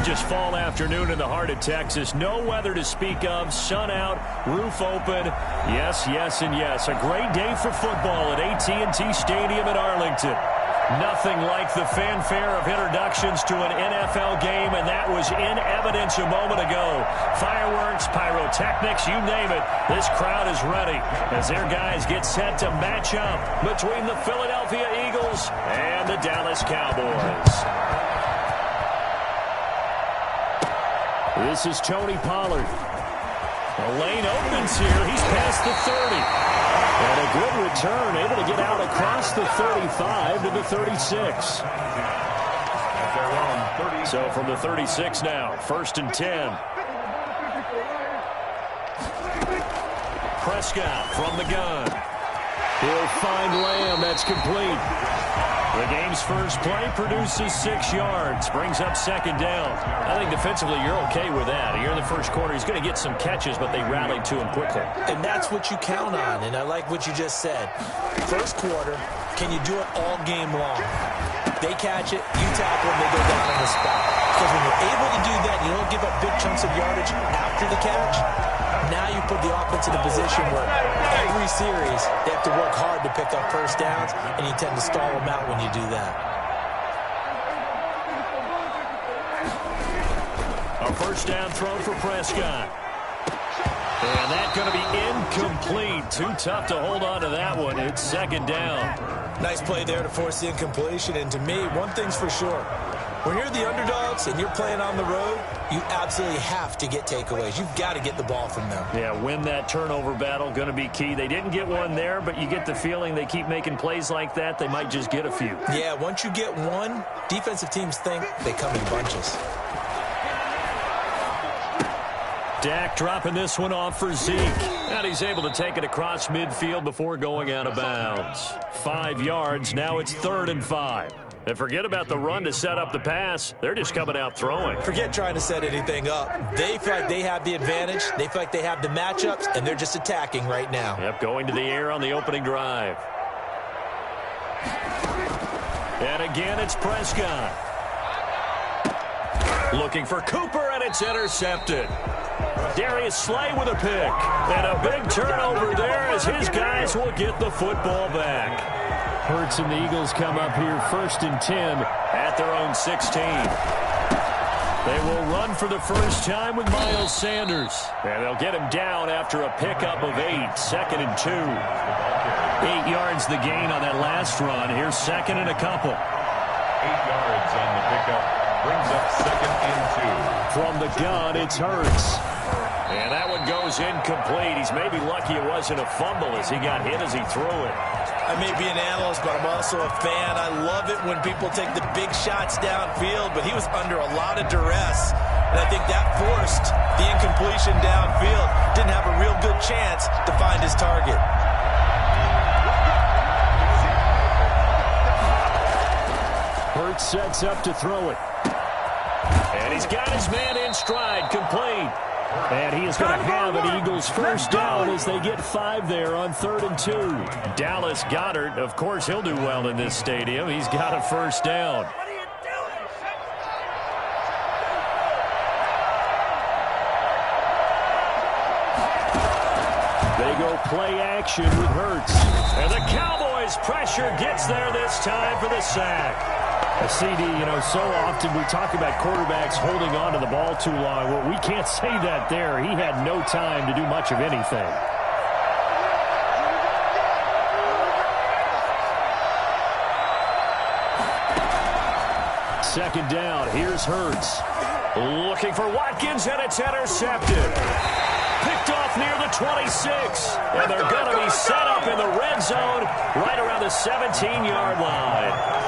Gorgeous fall afternoon in the heart of Texas. No weather to speak of. Sun out, roof open. Yes, yes, and yes. A great day for football at AT&T Stadium in Arlington. Nothing like the fanfare of introductions to an NFL game, and that was in evidence a moment ago. Fireworks, pyrotechnics, you name it. This crowd is ready as their guys get set to match up between the Philadelphia Eagles and the Dallas Cowboys. This is Tony Pollard. The lane opens here. He's past the 30. And a good return, able to get out across the 35 to the 36. So from the 36 now, 1st and 10. Prescott from the gun. He'll find Lamb. That's complete. The game's first play produces 6 yards. Brings up 2nd down. I think defensively you're okay with that. Here in the first quarter, he's going to get some catches, but they rallied to him quickly. And that's what you count on, and I like what you just said. First quarter, can you do it all game long? They catch it, you tackle them, they go down on the spot. Because when you're able to do that, you don't give up big chunks of yardage after the catch. Now you put the offense in a position where every series they have to work hard to pick up first downs, and you tend to stall them out when you do that. A first down throw for Prescott. And that's going to be incomplete. Too tough to hold on to that one. It's 2nd down. Nice play there to force the incompletion. And to me, one thing's for sure. When you're the underdogs and you're playing on the road, you absolutely have to get takeaways. You've got to get the ball from them. Yeah, win that turnover battle, going to be key. They didn't get one there, but you get the feeling they keep making plays like that, they might just get a few. Yeah, once you get one, defensive teams think they come in bunches. Dak dropping this one off for Zeke. And he's able to take it across midfield before going out of bounds. 5 yards, now it's 3rd and 5. And forget about the run to set up the pass. They're just coming out throwing. Forget trying to set anything up. They feel like they have the advantage. They feel like they have the matchups, and they're just attacking right now. Yep, going to the air on the opening drive. And again, it's Prescott. Looking for Cooper, and it's intercepted. Darius Slay with a pick. And a big turnover there as his guys will get the football back. Hurts and the Eagles come up here 1st and 10 at their own 16. They will run for the first time with Miles Sanders. And they'll get him down after a pickup of 8. 2nd and 2. 8 yards the gain on that last run. Here's 2nd and a couple. 8 yards on the pickup. Brings up 2nd and 2. From the gun, it's Hurts. And that one goes incomplete. He's maybe lucky it wasn't a fumble as he got hit as he threw it. I may be an analyst, but I'm also a fan. I love it when people take the big shots downfield, but he was under a lot of duress. And I think that forced the incompletion downfield. Didn't have a real good chance to find his target. Hurts sets up to throw it. And he's got his man in stride, complete. And he is going to have an Eagles first down as they get 5 there on 3rd and 2. Dallas Goedert, of course, he'll do well in this stadium. He's got a first down. They go play action with Hurts. And the Cowboys pressure gets there this time for the sack. A CD, so often we talk about quarterbacks holding on to the ball too long. Well, we can't say that there. He had no time to do much of anything. Second down, here's Hurts. Looking for Watkins, and it's intercepted. Picked off near the 26. And they're going to be set up in the red zone right around the 17-yard line.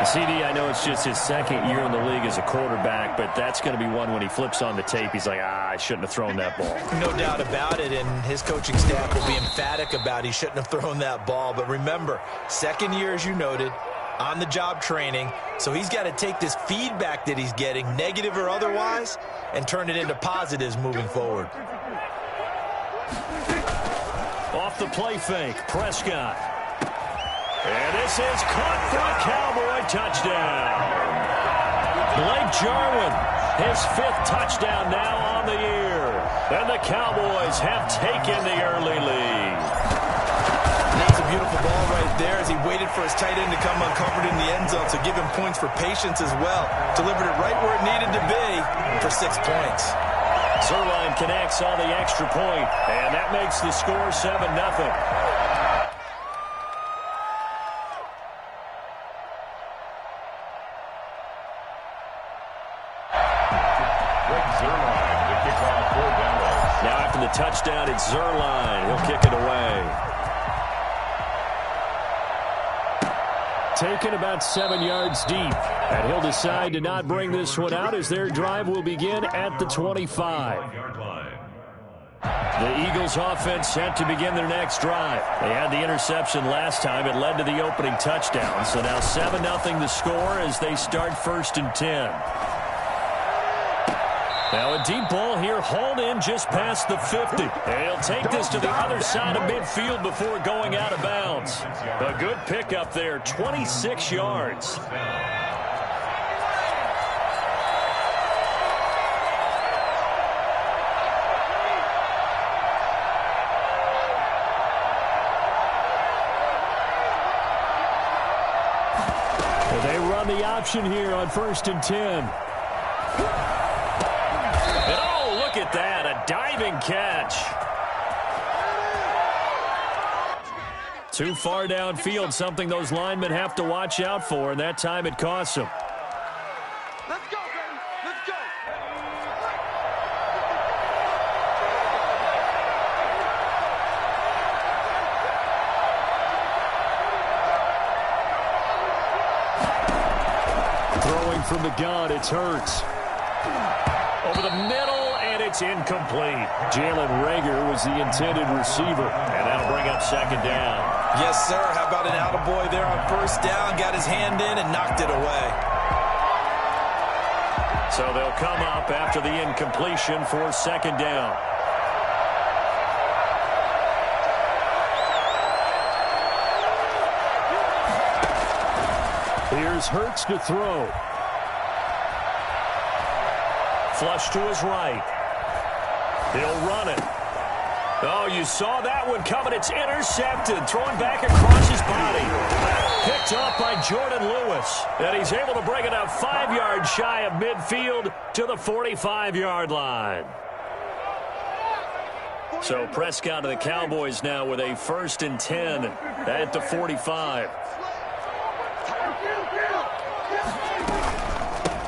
CD, I know it's just his 2nd year in the league as a quarterback, but that's going to be one when he flips on the tape. He's like, I shouldn't have thrown that ball. No doubt about it, and his coaching staff will be emphatic about he shouldn't have thrown that ball. But remember, 2nd year, as you noted, on-the-job training, so he's got to take this feedback that he's getting, negative or otherwise, and turn it into positives moving forward. Off the play fake, Prescott. And this is caught for a Cowboy touchdown. Blake Jarwin his 5th touchdown now on the year. And the Cowboys have taken the early lead. That was a beautiful ball right there as he waited for his tight end to come uncovered in the end zone, so give him points for patience as well. Delivered it right where it needed to be for 6 points. Zerline connects on the extra point, and that makes the score 7-0. Now after the touchdown, it's Zerline. He'll kick it away. Taken about 7 yards deep. And he'll decide to not bring this one out as their drive will begin at the 25. The Eagles offense set to begin their next drive. They had the interception last time. It led to the opening touchdown. So now 7-0 the score as they start 1st and 10. Now a deep ball here, hauled in just past the 50. And he'll take this to the other side of midfield before going out of bounds. A good pickup there, 26 yards. Well, they run the option here on 1st and 10. Look at that, a diving catch. Too far downfield, something those linemen have to watch out for, and that time it costs them. Let's go, baby. Let's go. Throwing from the gun, it's Hurts. Over the middle, and it's incomplete. Jalen Reagor was the intended receiver, and that'll bring up 2nd down. Yes, sir. How about an attaboy there on 1st down? Got his hand in and knocked it away. So they'll come up after the incompletion for 2nd down. Here's Hurts to throw. Flush to his right. He'll run it. Oh, you saw that one coming. It's intercepted. Thrown back across his body. Picked off by Jordan Lewis. And he's able to bring it up 5 yards shy of midfield to the 45-yard line. So Prescott to the Cowboys now with a 1st and 10 at the 45.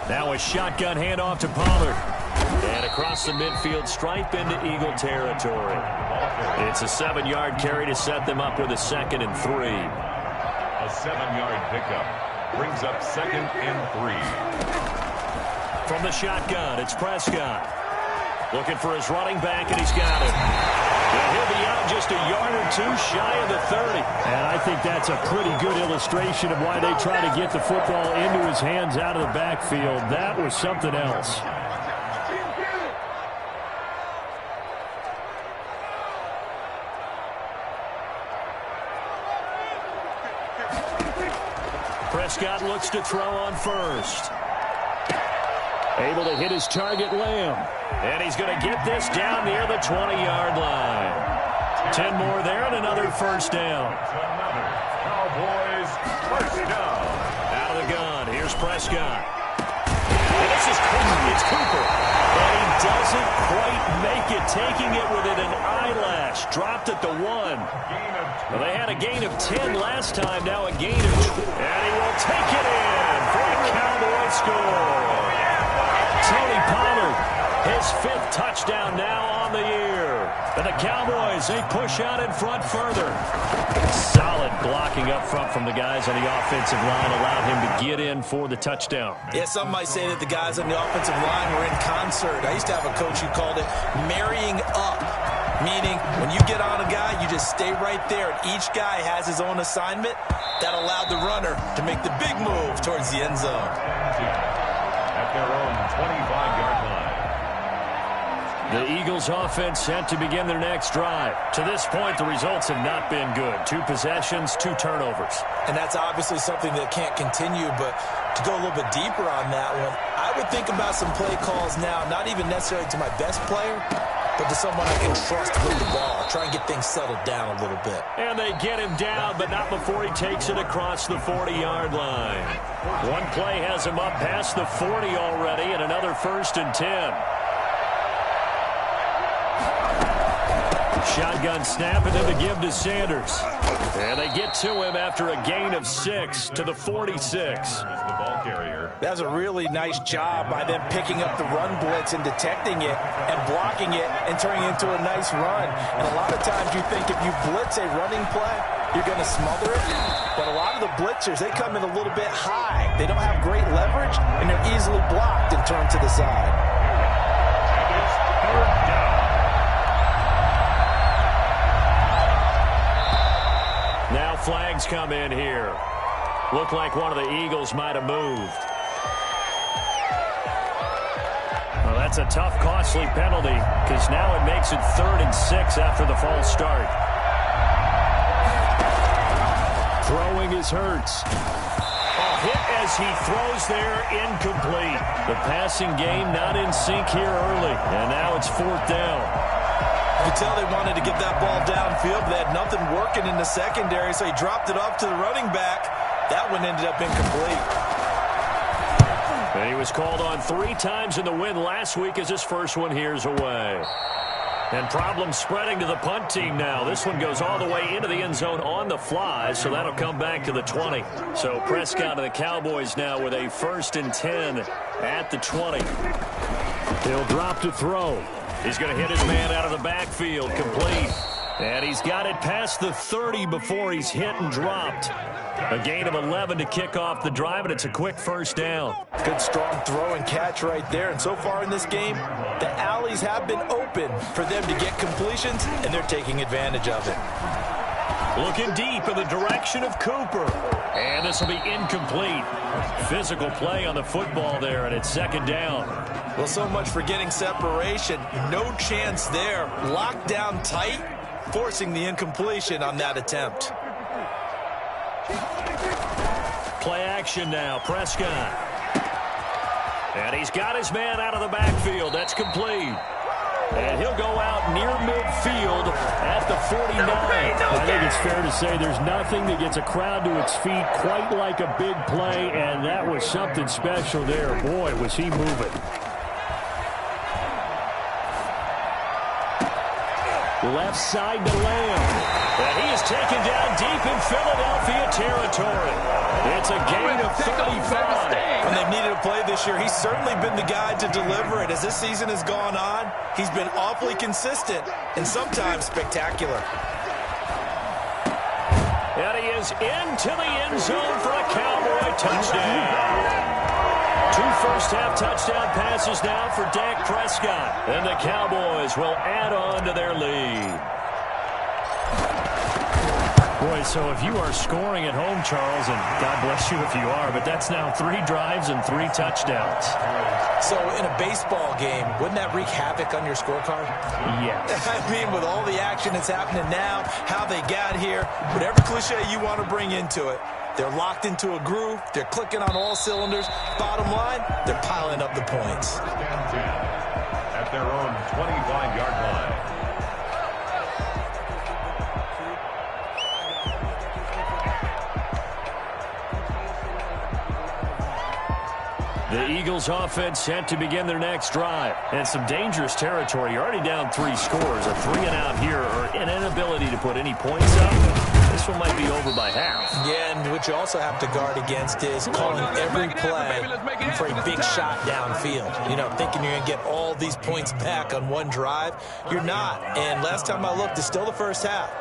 Now a shotgun handoff to Pollard. And across the midfield stripe into Eagle territory. It's a 7-yard carry to set them up with a 2nd and 3. A 7-yard pickup brings up 2nd and 3. From the shotgun, it's Prescott. Looking for his running back, and he's got it. And he'll be out just a yard or 2 shy of the 30. And I think that's a pretty good illustration of why they try to get the football into his hands out of the backfield. That was something else. Prescott looks to throw on 1st. Able to hit his target, Lamb. And he's going to get this down near the 20-yard line. 10 more there and another 1st down. Cowboys 1st down. Out of the gun, here's Prescott. And this is Cooper. It's Cooper. And he doesn't quite make it, taking it within an eyelash. Dropped at the 1. Well, they had a gain of 10 last time, now a gain of 2. And he will take it in for a Cowboy score. Tony Pollard, his 5th touchdown now on the year. And the Cowboys, they push out in front further. Solid blocking up front from the guys on the offensive line allowed him to get in for the touchdown. Yeah, some might say that the guys on the offensive line were in concert. I used to have a coach who called it marrying up, meaning when you get on a guy, you just stay right there. And each guy has his own assignment. That allowed the runner to make the big move towards the end zone. At their own 25-yard line. The Eagles offense set to begin their next drive. To this point, the results have not been good. 2 possessions, 2 turnovers. And that's obviously something that can't continue, but to go a little bit deeper on that one, I would think about some play calls now, not even necessarily to my best player, but to someone I can trust with the ball. Try and get things settled down a little bit. And they get him down, but not before he takes it across the 40-yard line. One play has him up past the 40 already, and another 1st and 10. Shotgun snap, and then the give to Sanders. And they get to him after a gain of 6 to the 46. The ball carrier. That's a really nice job by them picking up the run blitz and detecting it and blocking it and turning it into a nice run. And a lot of times you think if you blitz a running play, you're going to smother it. But a lot of the blitzers, they come in a little bit high. They don't have great leverage, and they're easily blocked and turned to the side. It's 3rd down. Now flags come in here. Looked like one of the Eagles might have moved. Well, that's a tough, costly penalty because now it makes it 3rd and 6 after the false start. Throwing is Hurts. Hit as he throws there, incomplete. The passing game not in sync here early, and now it's 4th down. You could tell they wanted to get that ball downfield, but they had nothing working in the secondary, so he dropped it off to the running back. That one ended up incomplete. And he was called on 3 times in the win last week as his first one here's away. And problems spreading to the punt team now. This one goes all the way into the end zone on the fly, so that'll come back to the 20. So Prescott and the Cowboys now with a 1st and 10 at the 20. He'll drop to throw. He's going to hit his man out of the backfield, complete. And he's got it past the 30 before he's hit and dropped. A gain of 11 to kick off the drive, and it's a quick 1st down. Good strong throw and catch right there. And so far in this game, the alleys have been open for them to get completions, and they're taking advantage of it. Looking deep in the direction of Cooper. And this will be incomplete. Physical play on the football there, and it's 2nd down. Well, so much for getting separation. No chance there. Locked down tight, forcing the incompletion on that attempt. Play action now, Prescott. And he's got his man out of the backfield. That's complete. And he'll go out near midfield at the 49. I think it's fair to say there's nothing that gets a crowd to its feet quite like a big play, and that was something special there. Boy, was he moving. Left side to Lamb. And he is taken down deep in Philadelphia territory. It's a gain of 35. When they've needed a play this year, he's certainly been the guy to deliver it. As this season has gone on, he's been awfully consistent and sometimes spectacular. And he is into the end zone for a Cowboy touchdown. 2 first-half touchdown passes now for Dak Prescott. And the Cowboys will add on to their lead. Boy, so if you are scoring at home, Charles, and God bless you if you are, but that's now 3 drives and 3 touchdowns. So in a baseball game, wouldn't that wreak havoc on your scorecard? Yes. I mean, with all the action that's happening now, how they got here, whatever cliche you want to bring into it, they're locked into a groove. They're clicking on all cylinders. Bottom line, they're piling up the points. Stand 10 at their own 25-yard line. The Eagles offense set to begin their next drive. And some dangerous territory. You're already down 3 scores. A 3-and-out here or an inability to put any points up. This one might be over by half. Yeah, and what you also have to guard against is calling every play for a big shot downfield. You know, thinking you're going to get all these points back on one drive. You're not. And last time I looked, it's still the first half.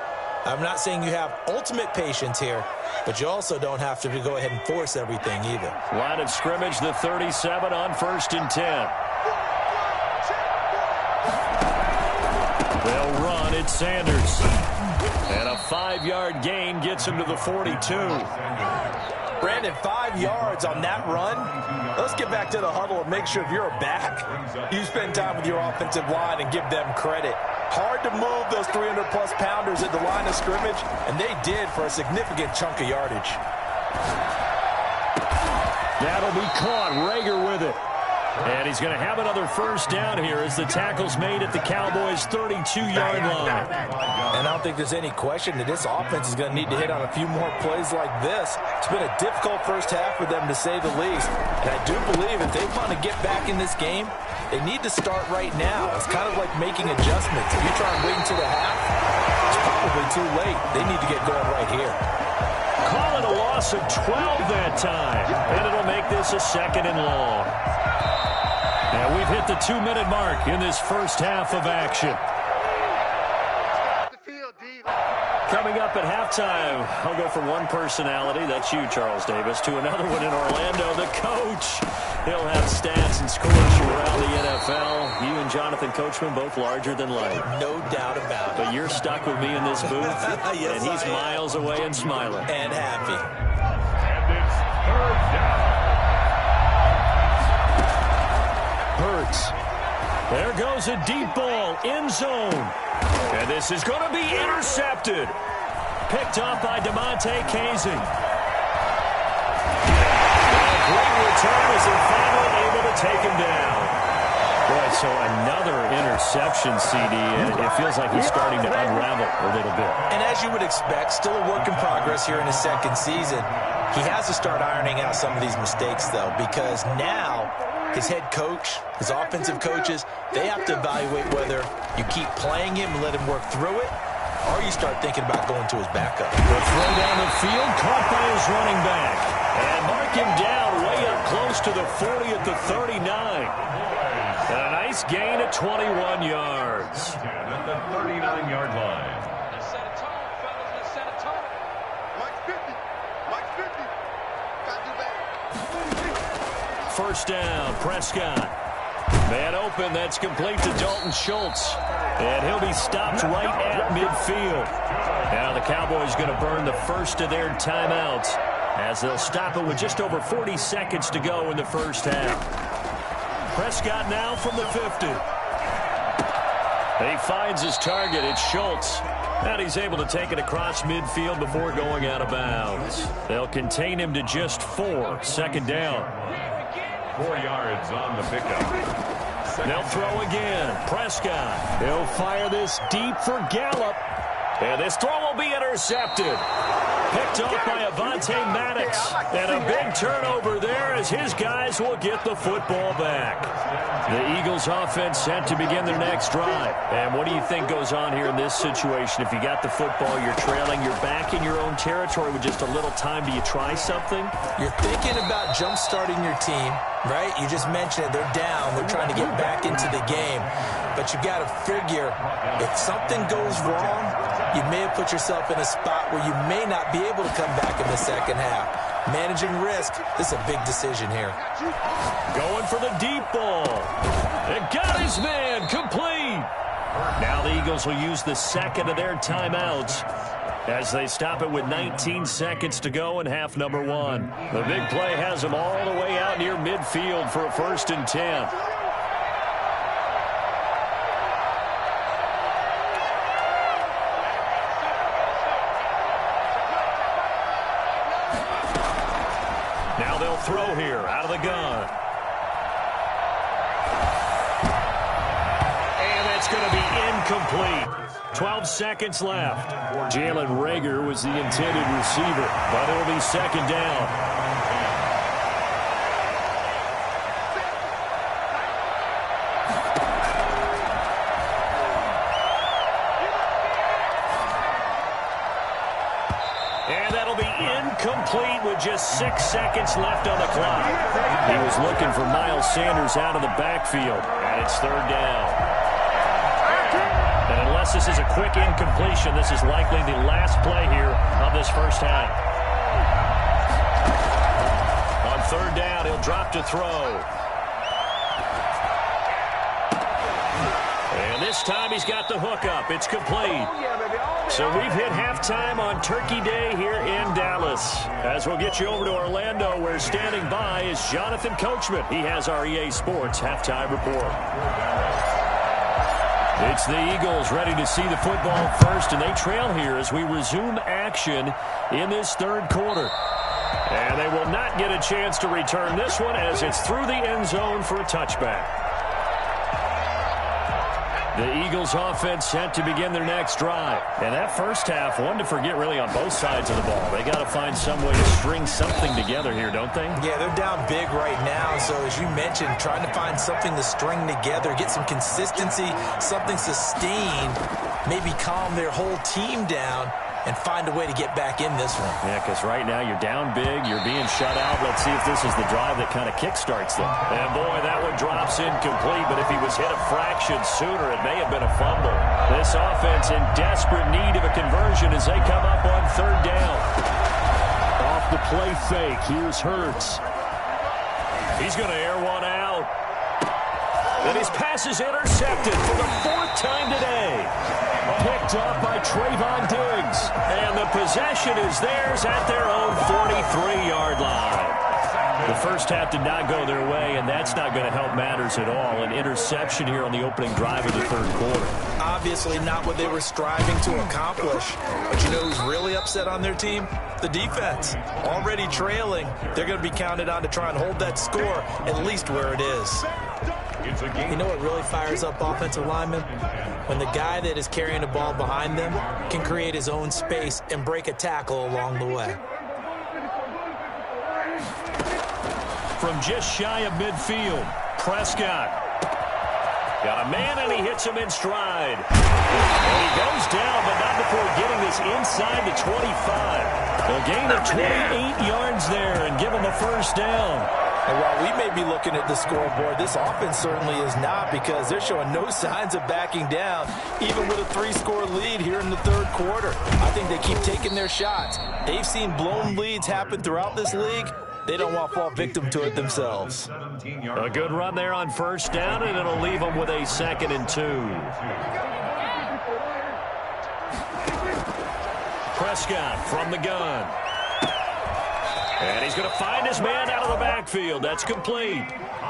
I'm not saying you have ultimate patience here, but you also don't have to go ahead and force everything either. Line of scrimmage, the 37 on 1st and 10. They'll run. It's Sanders. And a 5-yard gain gets him to the 42. Brandon, 5 yards on that run. Let's get back to the huddle and make sure if you're a back, you spend time with your offensive line and give them credit. Hard to move those 300-plus pounders at the line of scrimmage, and they did for a significant chunk of yardage. That'll be caught. Rager with it. And he's going to have another first down here as the tackle's made at the Cowboys' 32-yard line. And I don't think there's any question that this offense is going to need to hit on a few more plays like this. It's been a difficult first half for them, to say the least. And I do believe if they want to get back in this game, they need to start right now. It's kind of like making adjustments. If you try and wait until the half, it's probably too late. They need to get going right here. Call it a loss of 12 that time. And it'll make this a 2nd and long. And we've hit the 2-minute mark in this first half of action. Coming up at halftime, I'll go from one personality, that's you, Charles Davis, to another one in Orlando, the coach. He'll have stats and scores from around the NFL. You and Jonathan Coachman both larger than life. No doubt about it. But you're stuck with me in this booth, yes, and he's miles away and smiling. And happy. And it's 3rd down. Hurts. There goes a deep ball, end zone. And this is going to be intercepted. Picked off by DeMonte Casey. Great return as they're finally able to take him down. Boy, so another interception, CD, and it feels like he's starting to unravel a little bit. And as you would expect, still a work in progress here in his 2nd season. He has to start ironing out some of these mistakes, though, because now his head coach, his offensive coaches, they have to evaluate whether you keep playing him and let him work through it, or you start thinking about going to his backup. The throw down the field, caught by his running back. And mark him down way up close to the 40 at the 39. And a nice gain at 21 yards. At the 39-yard line. Let's set a tone, fellas. Let's set a tone. Mike 50. Mike 50. Got to do better. First down, Prescott. Man open, that's complete to Dalton Schultz. And he'll be stopped right at midfield. Now the Cowboys going to burn the first of their timeouts as they'll stop it with just over 40 seconds to go in the first half. Prescott now from the 50. He finds his target. It's Schultz. And he's able to take it across midfield before going out of bounds. They'll contain him to just 4. 2nd down. 4 yards on the pickup. They'll throw again. Prescott. He'll fire this deep for Gallup. And this throw will be intercepted. Picked off by Avonte Maddox. And a big turnover there as his guys will get the football back. The Eagles offense set to begin their next drive. And what do you think goes on here in this situation? If you got the football, you're trailing, you're back in your own territory with just a little time. Do you try something? You're thinking about jump-starting your team, right? You just mentioned it. They're down. They're trying to get back into the game. But you got to figure if something goes wrong, you may have put yourself in a spot where you may not be able to come back in the 2nd half. Managing risk, this is a big decision here. Going for the deep ball. And got his man complete. Now the Eagles will use the 2nd of their timeouts as they stop it with 19 seconds to go in half number 1. The big play has them all the way out near midfield for a 1st and 10. Now they'll throw here out of the gun. And that's going to be incomplete. 12 seconds left. Jalen Rager was the intended receiver, but it'll be 2nd down. Complete with just 6 seconds left on the clock. He was looking for Miles Sanders out of the backfield, and it's 3rd down. And unless this is a quick incompletion, this is likely the last play here of this first half. On 3rd down, he'll drop to throw. And this time he's got the hook up. It's complete. So we've hit halftime on Turkey Day here in Dallas. As we'll get you over to Orlando, where standing by is Jonathan Coachman. He has our EA Sports halftime report. It's the Eagles ready to see the football first, and they trail here as we resume action in this third quarter. And they will not get a chance to return this one as it's through the end zone for a touchback. The Eagles offense set to begin their next drive. And that first half, one to forget really on both sides of the ball. They got to find some way to string something together here, don't they? Yeah, they're down big right now. So as you mentioned, trying to find something to string together, get some consistency, something sustained, maybe calm their whole team down and find a way to get back in this one. Yeah, because right now you're down big, you're being shut out. Let's see if this is the drive that kind of kickstarts them. And boy, that one drops incomplete, but if he was hit a fraction sooner, it may have been a fumble. This offense in desperate need of a conversion as they come up on third down. Off the play fake, here's Hurts. He's going to air one out. And his pass is intercepted for the fourth time today. Picked up by Trayvon Diggs. And the possession is theirs at their own 43-yard line. The first half did not go their way, and that's not going to help matters at all. An interception here on the opening drive of the third quarter. Obviously not what they were striving to accomplish. But you know who's really upset on their team? The defense. Already trailing. They're going to be counted on to try and hold that score at least where it is. You know what really fires up offensive linemen? When the guy that is carrying the ball behind them can create his own space and break a tackle along the way. From just shy of midfield, Prescott. Got a man, and he hits him in stride. And he goes down, but not before getting this inside the 25. A gain of 28 yards there and give him a first down. And while we may be looking at the scoreboard, this offense certainly is not, because they're showing no signs of backing down, even with a 3-score lead here in the third quarter. I think they keep taking their shots. They've seen blown leads happen throughout this league. They don't want to fall victim to it themselves. A good run there on first down, and it'll leave them with a 2nd and 2. Prescott from the gun. And he's going to find his man out of the backfield. That's complete.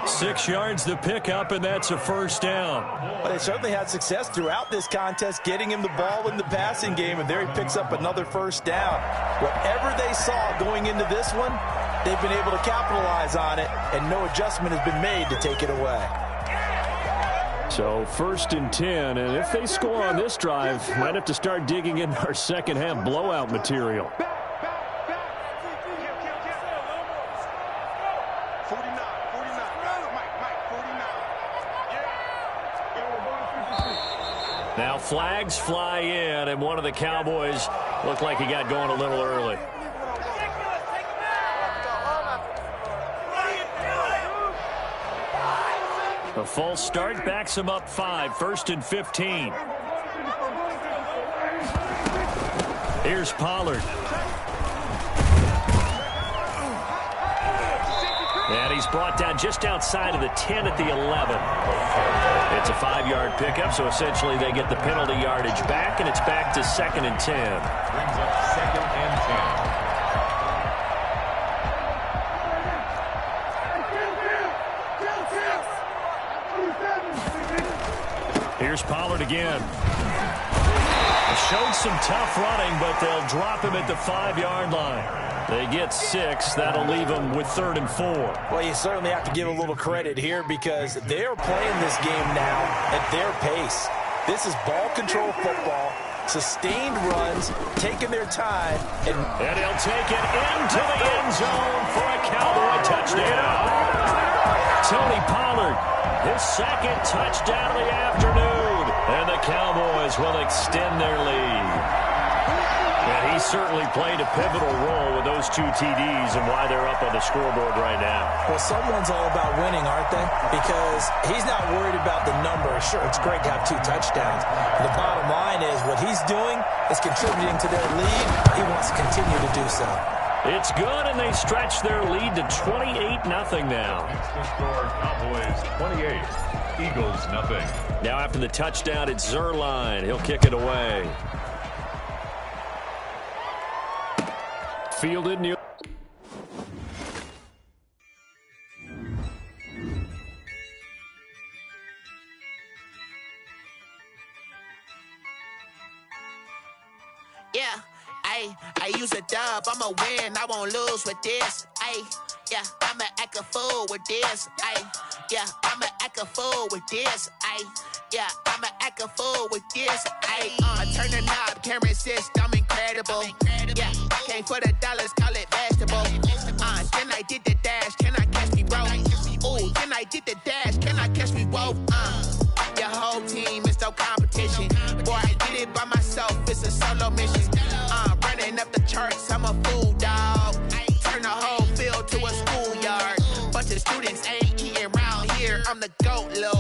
6 yards the pickup, and that's a first down. Well, they certainly had success throughout this contest, getting him the ball in the passing game, and there he picks up another first down. Whatever they saw going into this one, they've been able to capitalize on it, and no adjustment has been made to take it away. So 1st and 10, and if they score on this drive, might have to start digging in our second half blowout material. 49. Now flags fly in, and one of the Cowboys looked like he got going a little early. A false start backs him up 5, 1st and 15. Here's Pollard. And he's brought down just outside of the 10 at the 11. It's a 5-yard pickup, so essentially they get the penalty yardage back, and it's back to 2nd and 10. Brings up 2nd and 10. Here's Pollard again. Showed some tough running, but they'll drop him at the 5-yard line. They get 6. That'll leave them with 3rd and 4. Well, you certainly have to give a little credit here, because they're playing this game now at their pace. This is ball control football, sustained runs, taking their time. And he'll take it into the end zone for a Cowboy touchdown. Tony Pollard, his 2nd touchdown of the afternoon. And the Cowboys will extend their lead. And he certainly played a pivotal role with those 2 TDs and why they're up on the scoreboard right now. Well, someone's all about winning, aren't they? Because he's not worried about the number. Sure, it's great to have 2 touchdowns. The bottom line is what he's doing is contributing to their lead. He wants to continue to do so. It's good, and they stretch their lead to 28-0 now. Extra score, Cowboys 28, Eagles 0. Now after the touchdown, it's Zerline. He'll kick it away. Fielded near. Yeah, I use a dub, I'ma win, I won't lose with this. Yeah, I'ma act a fool with this. Yeah, I'ma act a fool with this. Yeah, I'ma act a fool with this. I turn the knob, can't resist, I'm incredible. Yeah, came for the dollars, call it vegetable. Then I did the dash, can I catch me, bro? Ooh, then I did the dash, can I catch me, bro? Your whole team is no competition. Boy, I did it by myself, it's a solo mission. Running up the charts, I'm a fool, dog. Turn the whole field to a schoolyard. Bunch of students ain't eating round here, I'm the GOAT, lil'